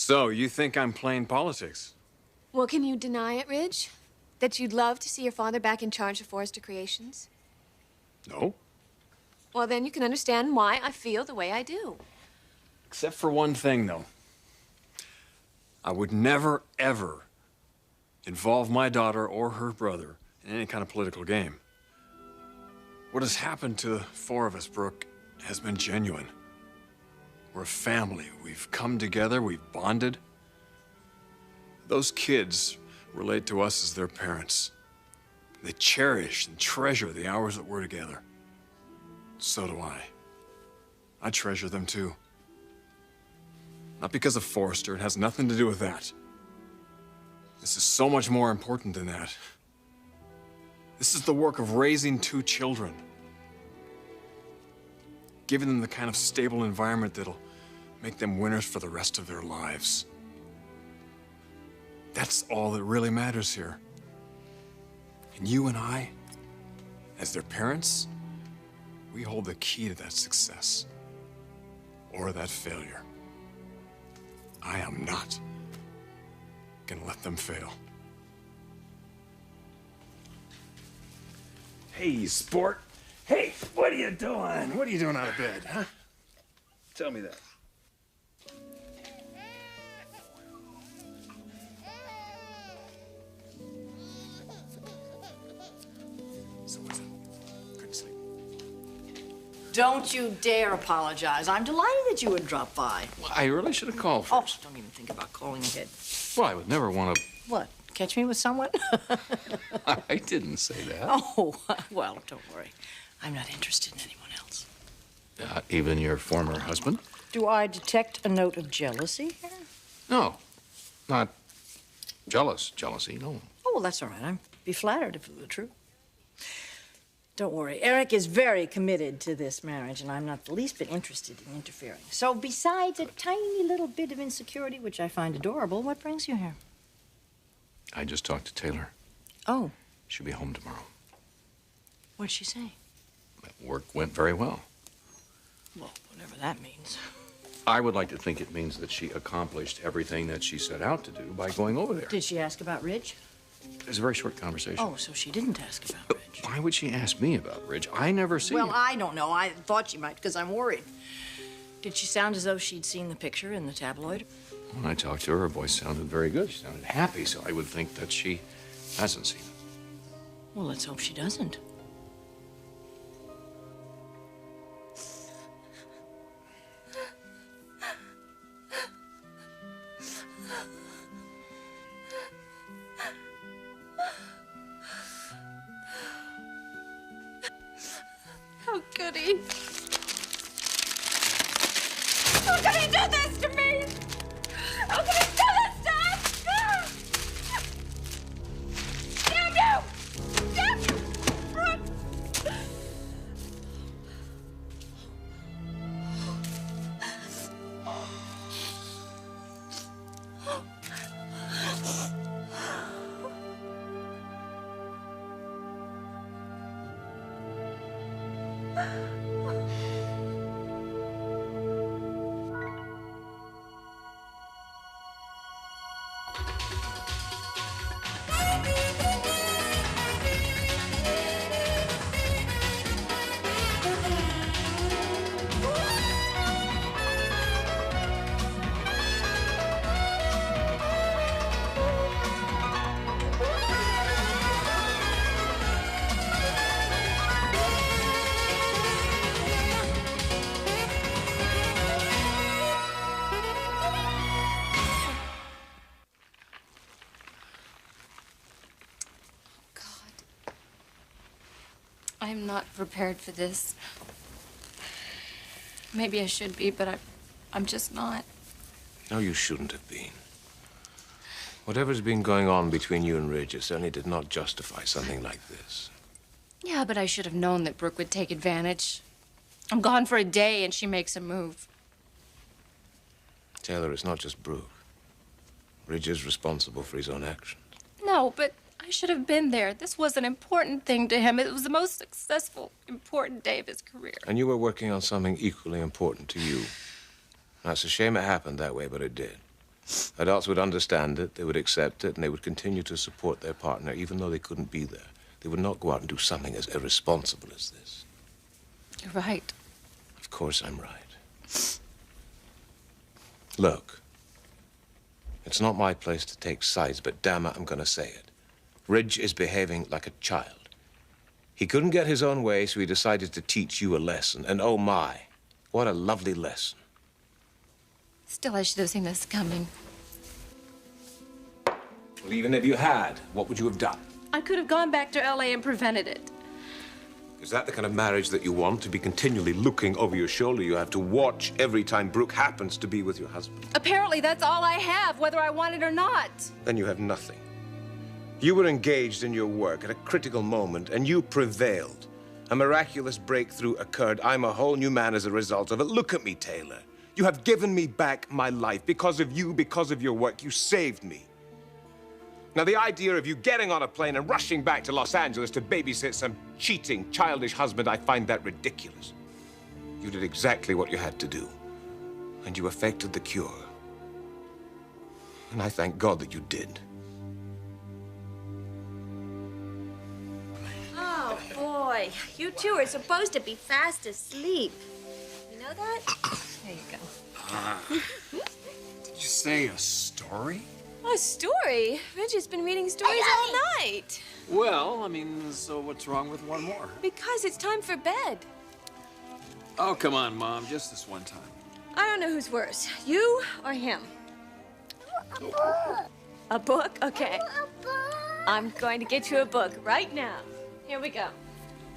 So, you think I'm playing politics? Well, can you deny it, Ridge? That you'd love to see your father back in charge of Forrester Creations? No. Well, then you can understand why I feel the way I do. Except for one thing, though. I would never, ever involve my daughter or her brother in any kind of political game. What has happened to the four of us, Brooke, has been genuine. We're a family. We've come together. We've bonded. Those kids relate to us as their parents. They cherish and treasure the hours that we're together. So do I. I treasure them too. Not because of Forrester. It has nothing to do with that. This is so much more important than that. This is the work of raising two children. Giving them the kind of stable environment that'll make them winners for the rest of their lives. That's all that really matters here. And you and I, as their parents, we hold the key to that success or that failure. I am not gonna let them fail. Hey, sport. Hey, what are you doing? What are you doing out of bed, huh? Tell me that. So what's up? Couldn't sleep. Don't you dare apologize. I'm delighted that you would drop by. Well, I really should have called Oh, first. don't even think about calling ahead. Well, I would never want to... What, catch me with someone? I didn't say that. Oh, well, don't worry. I'm not interested in anyone else. Even your former husband? Do I detect a note of jealousy here? No, not jealousy, no. Oh, well, that's all right. I'd be flattered if it were true. Don't worry. Eric is very committed to this marriage, and I'm not the least bit interested in interfering. So besides a tiny little bit of insecurity, which I find adorable, what brings you here? I just talked to Taylor. Oh. She'll be home tomorrow. What'd she say? Work went very well. Well, whatever that means. I would like to think it means that she accomplished everything that she set out to do by going over there. Did she ask about Ridge? It was a very short conversation. Oh, so she didn't ask about Ridge. Why would she ask me about Ridge? I never see Well, him. I don't know. I thought she might because I'm worried. Did she sound as though she'd seen the picture in the tabloid? When I talked to her, her voice sounded very good. She sounded happy, so I would think that she hasn't seen it. Well, let's hope she doesn't. How could he? How could he do this to me? How could he do this to us? Damn you! Damn you! Brooke! I'm not prepared for this. Maybe I should be, but I'm just not. No, you shouldn't have been. Whatever's been going on between you and Ridge, it certainly did not justify something like this. Yeah, but I should have known that Brooke would take advantage. I'm gone for a day and she makes a move. Taylor, it's not just Brooke. Ridge is responsible for his own actions. No, but I should have been there. This was an important thing to him. It was the most successful, important day of his career. And you were working on something equally important to you. Now, it's a shame it happened that way, but it did. Adults would understand it, they would accept it, and they would continue to support their partner, even though they couldn't be there. They would not go out and do something as irresponsible as this. You're right. Of course I'm right. Look, it's not my place to take sides, but damn it, I'm gonna say it. Ridge is behaving like a child. He couldn't get his own way, so he decided to teach you a lesson. And oh my, what a lovely lesson. Still, I should have seen this coming. Well, even if you had, what would you have done? I could have gone back to LA and prevented it. Is that the kind of marriage that you want? To be continually looking over your shoulder? You have to watch every time Brooke happens to be with your husband. Apparently, that's all I have, whether I want it or not. Then you have nothing. You were engaged in your work at a critical moment, and you prevailed. A miraculous breakthrough occurred. I'm a whole new man as a result of it. Look at me, Taylor. You have given me back my life. Because of you, because of your work, you saved me. Now, the idea of you getting on a plane and rushing back to Los Angeles to babysit some cheating, childish husband, I find that ridiculous. You did exactly what you had to do, and you effected the cure. And I thank God that you did. Oh, boy. You two are supposed to be fast asleep. You know that? There you go. Did you say a story? A story? Ridge has been reading stories all night. Well, I mean, so what's wrong with one more? Because it's time for bed. Oh, come on, Mom, just this one time. I don't know who's worse, you or him. A book? Okay. I'm going to get you a book right now. Here we go.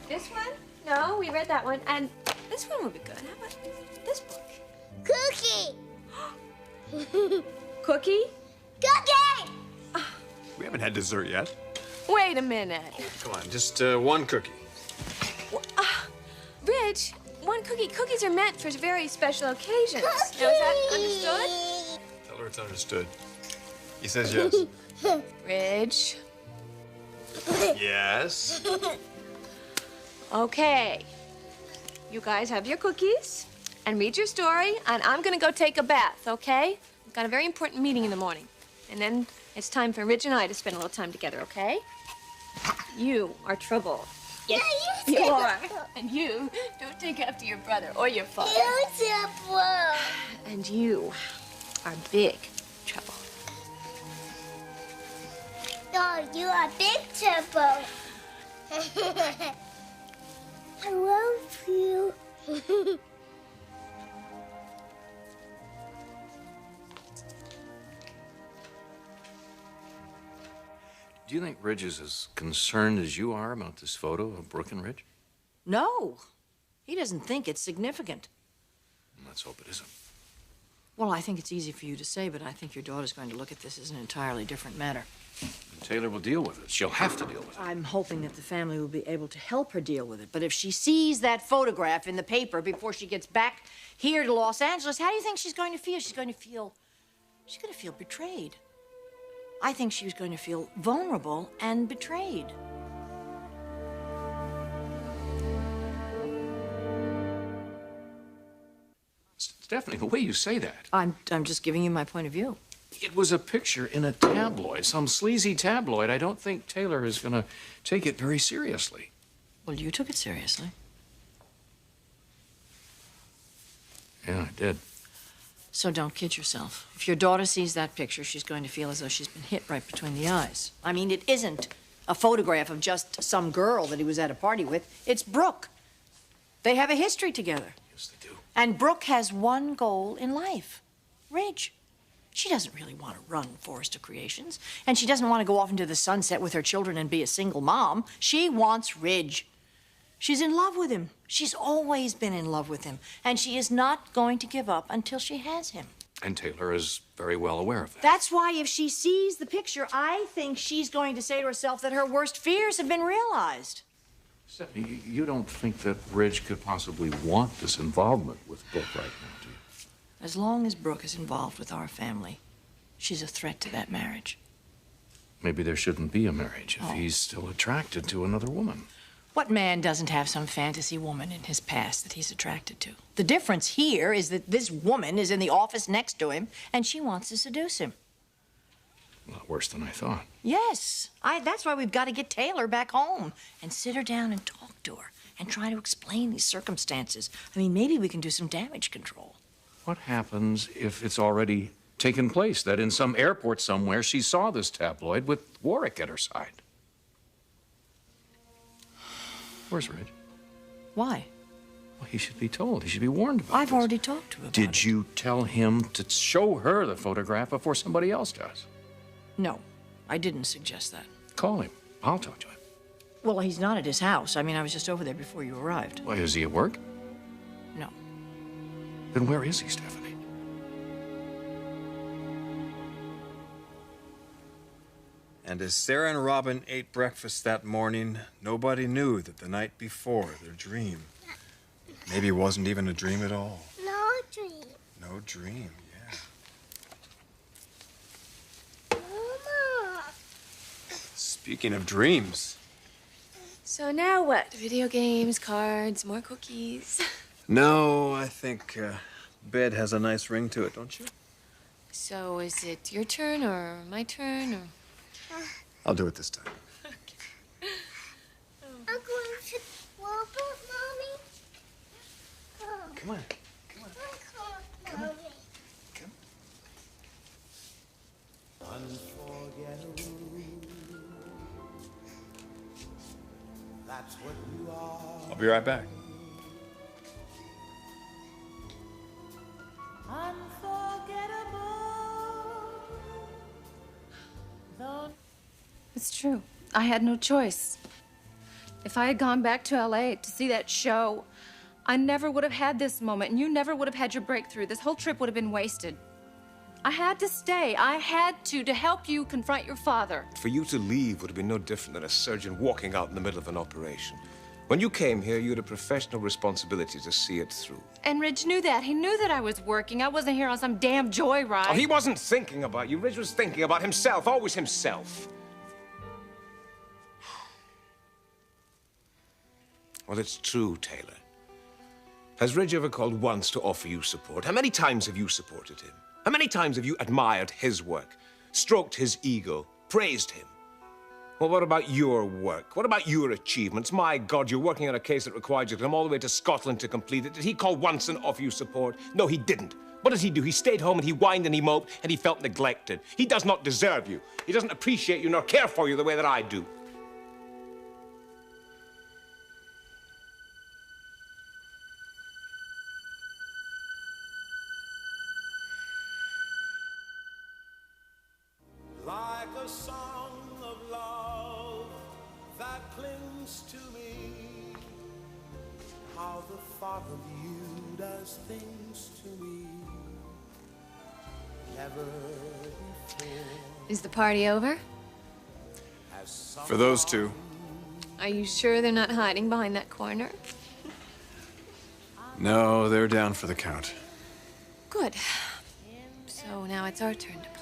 This one? No, we read that one. And this one will be good. How about this book? Cookie! Cookie? Cookie! We haven't had dessert yet. Wait a minute. Come on, just one cookie. Ridge, one cookie. Cookies are meant for very special occasions. Now, is that understood? Tell her it's understood. He says yes. Ridge. Yes. Okay. You guys have your cookies and read your story, and I'm gonna go take a bath, okay? I've got a very important meeting in the morning. And then it's time for Ridge and I to spend a little time together, okay? You are trouble. Yes, You are. And you don't take after your brother or your father. Beautiful. And you are big trouble. No, you are big trouble. I love you. Do you think Ridge is as concerned as you are about this photo of Brooke and Ridge? No, he doesn't think it's significant. Let's hope it isn't. Well, I think it's easy for you to say, but I think your daughter's going to look at this as an entirely different matter. And Taylor will deal with it. She'll have to deal with it. I'm hoping that the family will be able to help her deal with it. But if she sees that photograph in the paper before she gets back here to Los Angeles, how do you think she's going to feel? She's going to feel betrayed. I think she was going to feel vulnerable and betrayed. Stephanie, the way you say that. I'm just giving you my point of view. It was a picture in a tabloid, some sleazy tabloid. I don't think Taylor is going to take it very seriously. Well, you took it seriously. Yeah, I did. So don't kid yourself. If your daughter sees that picture, she's going to feel as though she's been hit right between the eyes. I mean, it isn't a photograph of just some girl that he was at a party with. It's Brooke. They have a history together. Yes, they do. And Brooke has one goal in life, Ridge. She doesn't really want to run Forrester Creations, and she doesn't want to go off into the sunset with her children and be a single mom. She wants Ridge. She's in love with him. She's always been in love with him, and she is not going to give up until she has him. And Taylor is very well aware of that. That's why if she sees the picture, I think she's going to say to herself that her worst fears have been realized. Stephanie, you don't think that Ridge could possibly want this involvement with Brooke right now, do you? As long as Brooke is involved with our family, she's a threat to that marriage. Maybe there shouldn't be a marriage if he's still attracted to another woman. What man doesn't have some fantasy woman in his past that he's attracted to? The difference here is that this woman is in the office next to him, and she wants to seduce him. A lot worse than I thought. Yes. That's why we've got to get Taylor back home and sit her down and talk to her and try to explain these circumstances. I mean, maybe we can do some damage control. What happens if it's already taken place, that in some airport somewhere she saw this tabloid with Warwick at her side? Where's Reg? Why? Well, he should be told. He should be warned about I've this. already talked to him about it. Did you tell him to show her the photograph before somebody else does? No, I didn't suggest that. Call him. I'll talk to him. Well, he's not at his house. I mean, I was just over there before you arrived. Why, is he at work? No. Then where is he, Stephanie? And as Sarah and Robin ate breakfast that morning, nobody knew that the night before, their dream maybe wasn't even a dream at all. No dream. No dream, yeah. Mama. Speaking of dreams. So now what? Video games, cards, more cookies. No, I think bed has a nice ring to it, don't you? So is it your turn or my turn or? I'll do it this time. I'm going to wobble, Mommy. Oh. Come on. Come on, Mommy. I'll be right back. It's true. I had no choice. If I had gone back to LA to see that show, I never would have had this moment, and you never would have had your breakthrough. This whole trip would have been wasted. I had to stay. I had to help you confront your father. For you to leave would have been no different than a surgeon walking out in the middle of an operation. When you came here, you had a professional responsibility to see it through. And Ridge knew that. He knew that I was working. I wasn't here on some damn joyride. Oh, he wasn't thinking about you. Ridge was thinking about himself, always himself. Well, it's true, Taylor. Has Ridge ever called once to offer you support? How many times have you supported him? How many times have you admired his work, stroked his ego, praised him? Well, what about your work? What about your achievements? My God, you're working on a case that required you to come all the way to Scotland to complete it. Did he call once and offer you support? No, he didn't. What did he do? He stayed home and he whined and he moped and he felt neglected. He does not deserve you. He doesn't appreciate you nor care for you the way that I do. Like a song of love that clings to me, how the thought of you does things to me. Never before. Is the party over? For those two. Are you sure they're not hiding behind that corner? No, they're down for the count. Good. So now it's our turn to play.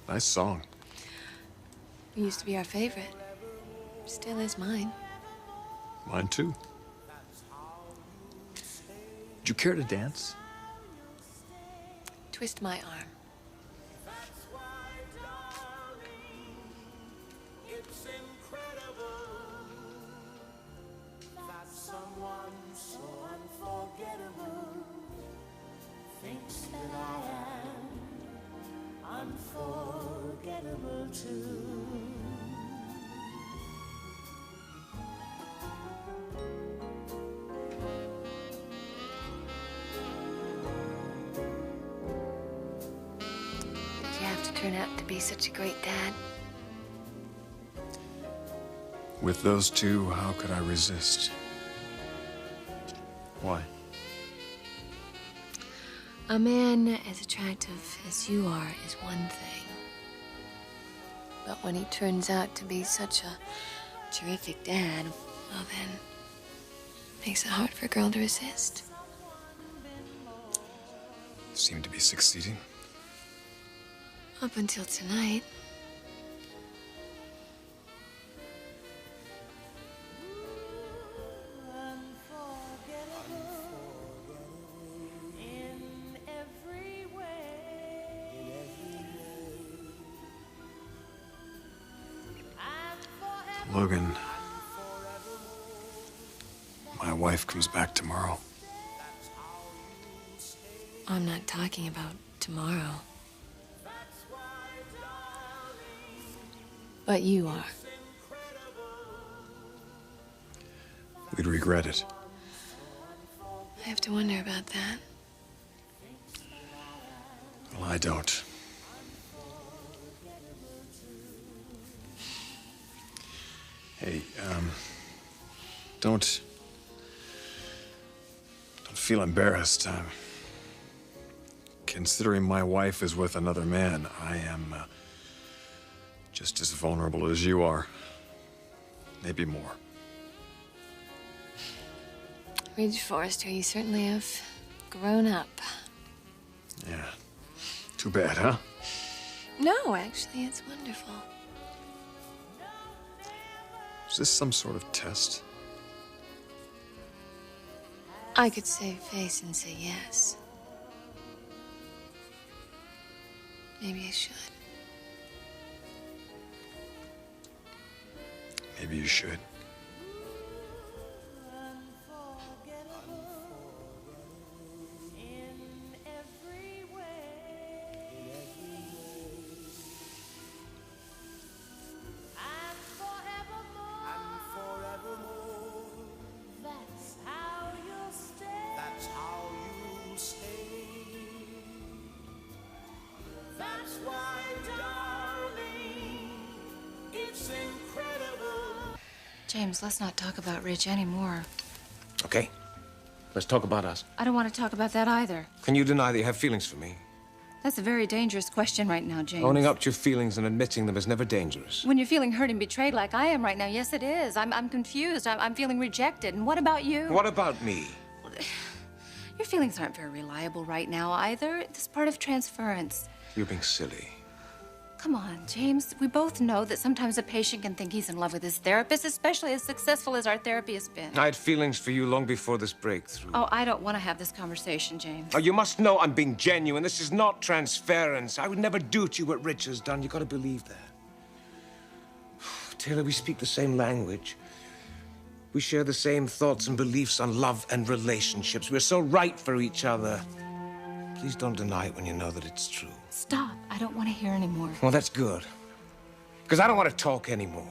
Nice song. It used to be our favorite. Still is mine. Mine too. Would you care to dance? Twist my arm. It's incredible that someone so unforgettable thinks that I am unforgettable too. Did you have to turn out to be such a great dad? With those two, how could I resist? Why? A man as attractive as you are is one thing. But when he turns out to be such a terrific dad, well then, makes it hard for a girl to resist. Seem to be succeeding. Up until tonight. Logan, my wife comes back tomorrow. I'm not talking about tomorrow. But you are. We'd regret it. I have to wonder about that. Well, I don't. Hey, don't feel embarrassed. Considering my wife is with another man, I am just as vulnerable as you are. Maybe more. Ridge Forrester, you certainly have grown up. Yeah. Too bad, huh? No, actually, it's wonderful. Is this some sort of test? I could save face and say yes. Maybe I should. Maybe you should. James, let's not talk about Rich anymore. Okay. Let's talk about us. I don't want to talk about that either. Can you deny that you have feelings for me? That's a very dangerous question right now, James. Owning up to your feelings and admitting them is never dangerous. When you're feeling hurt and betrayed like I am right now, yes, it is. I'm confused. I'm feeling rejected. And what about you? What about me? Your feelings aren't very reliable right now either. It's part of transference. You're being silly. Come on, James. We both know that sometimes a patient can think he's in love with his therapist, especially as successful as our therapy has been. I had feelings for you long before this breakthrough. Oh, I don't want to have this conversation, James. Oh, you must know I'm being genuine. This is not transference. I would never do to you what Rich has done. You gotta believe that. Taylor, we speak the same language. We share the same thoughts and beliefs on love and relationships. We're so right for each other. Please don't deny it when you know that it's true. Stop. I don't want to hear anymore. Well, that's good. Because I don't want to talk anymore.